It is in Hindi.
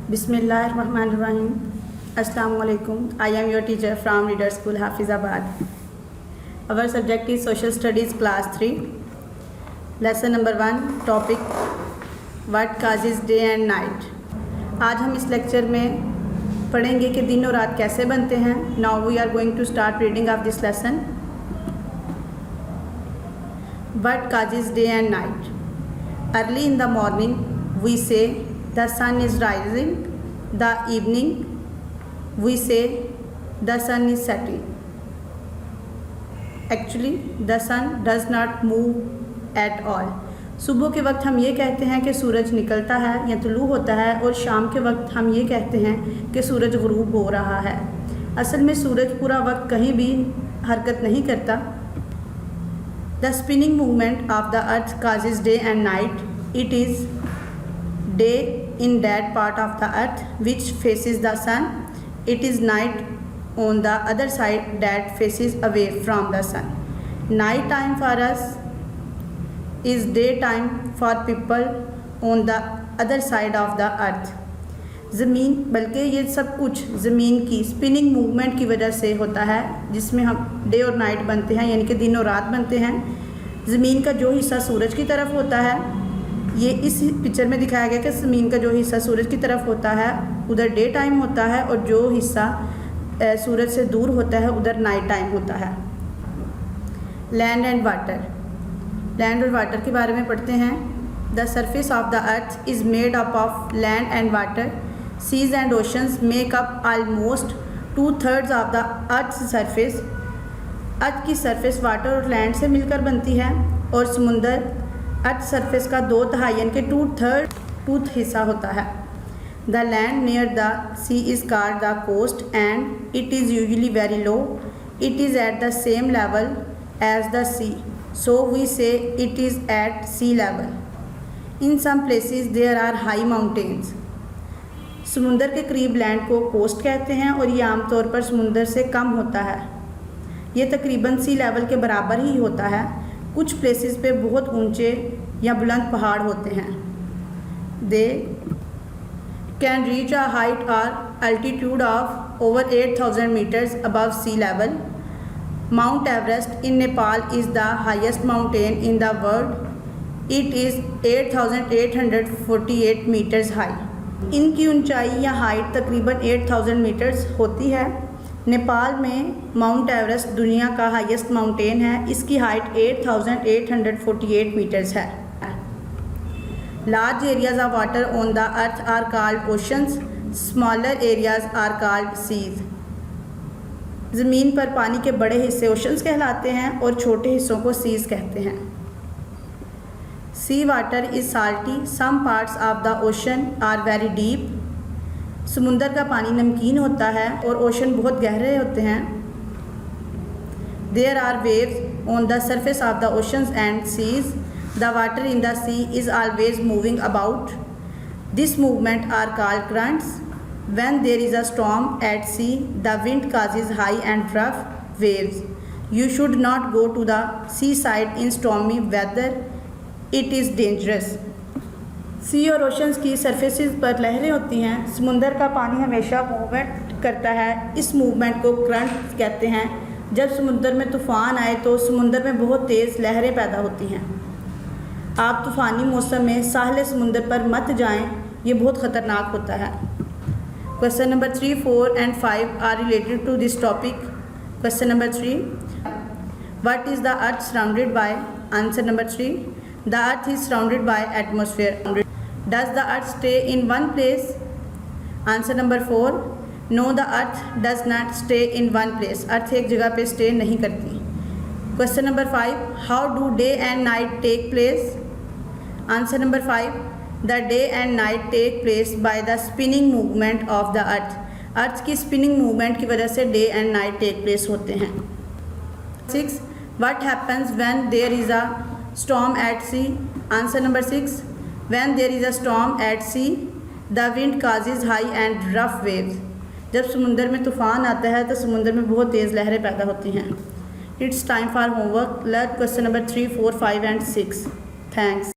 Bismillahirrahmanirrahim. Assalamu alaikum. I am your teacher from Leader School, Hafizabad. Our subject is Social Studies Class 3. Lesson number 1. Topic What causes day and night. आज हम इस लेक्चर में पढ़ेंगे कि दिन और रात कैसे बनते हैं. Now we are going to start reading of this lesson. What causes day and night. Early in the morning we say the sun is rising. The evening we say the sun is setting. Actually the sun does not move at all. सुबह के वक्त हम ये कहते हैं कि सूरज निकलता है या तुलू होता है, और शाम के वक्त हम ये कहते हैं कि सूरज गुरूब हो रहा है. असल में सूरज पूरा वक्त कहीं भी हरकत नहीं करता. The spinning movement of the earth causes day and night. It is day in that part of the earth which faces the sun. It is night on the other side that faces away from the sun. Night time for us is daytime for people on the other side of the earth. ज़मीन, बल्कि ये सब कुछ ज़मीन की स्पिनिंग मूवमेंट की वजह से होता है, जिसमें हम डे और नाइट बनते हैं, यानी कि दिन और रात बनते हैं. ज़मीन का जो हिस्सा सूरज की तरफ होता है, ये इस पिक्चर में दिखाया गया कि ज़मीन का जो हिस्सा सूरज की तरफ होता है उधर डे टाइम होता है, और जो हिस्सा सूरज से दूर होता है उधर नाइट टाइम होता है. Land and water. लैंड और वाटर के बारे में पढ़ते हैं. The surface of the earth is made up of land and water. Seas and oceans make up almost 2/3 of the earth surface. Earth की सरफेस वाटर और लैंड से मिलकर बनती है, और समुंदर अर्थ सरफेस का 2/3 यानी कि 2/3 हिस्सा होता है. The land near the sea is called the coast and it is usually very low. It is at the same level as the sea, so we say it is at sea level. In some places there are high mountains. समुंदर के करीब लैंड को कोस्ट कहते हैं, और ये आमतौर पर समुंदर से कम होता है. ये तकरीबन सी लेवल के बराबर ही होता है. कुछ प्लेसेस पे बहुत ऊंचे या बुलंद पहाड़ होते हैं. They can reach a height or altitude of over 8,000 metres above sea level. Mount Everest in Nepal is the highest mountain in the world. It is 8,848 metres high. इनकी ऊंचाई या हाइट तकरीबन 8,000 मीटर्स होती है. नेपाल में माउंट एवरेस्ट दुनिया का हाईएस्ट माउंटेन है. इसकी हाइट 8,848 मीटर्स है. Large areas of water on the earth are called oceans. Smaller areas are called seas. ज़मीन पर पानी के बड़े हिस्से ओशंस कहलाते हैं, और छोटे हिस्सों को सीज कहते हैं. Sea water is salty. Some parts of the ocean are very deep. समुंदर का पानी नमकीन होता है, और ओशन बहुत गहरे होते हैं. There are waves on the surface of the oceans and seas. The water in the sea is always moving about. This movement are called currents. When there is a storm at sea the wind causes high and rough waves. You should not go to the seaside in stormy weather. It is dangerous. Sea और ओशंस की सरफेसेस पर लहरें होती हैं. समुंदर का पानी हमेशा मूवमेंट करता है. इस मूवमेंट को करंट कहते हैं. जब समुंदर में तूफ़ान आए तो समुंदर में बहुत तेज़ लहरें पैदा होती हैं. आप तूफ़ानी मौसम में साहिल समुंदर पर मत जाएं, ये बहुत ख़तरनाक होता है. Question number 3, 4 and 5 are related to this topic. Question number 3, what is the earth surrounded by. Answer number 3, the earth is surrounded by atmosphere. Does the earth stay in one place? Answer number 4, no, the earth does not stay in one place. अर्थ एक जगह पे स्टे नहीं करती. Question number 5, how do day and night take place? Answer number 5, the day and night take place by the spinning movement of the earth. अर्थ की स्पिनिंग मूवमेंट की वजह से day and night take place होते हैं. 6, what happens when there is a storm at sea? Answer number 6, when there is a storm at sea the wind causes high and rough waves. जब समुंदर में तूफ़ान आता है तो समुंदर में बहुत तेज़ लहरें पैदा होती हैं. It's time for homework. Learn question number 3, 4, 5 and 6. Thanks.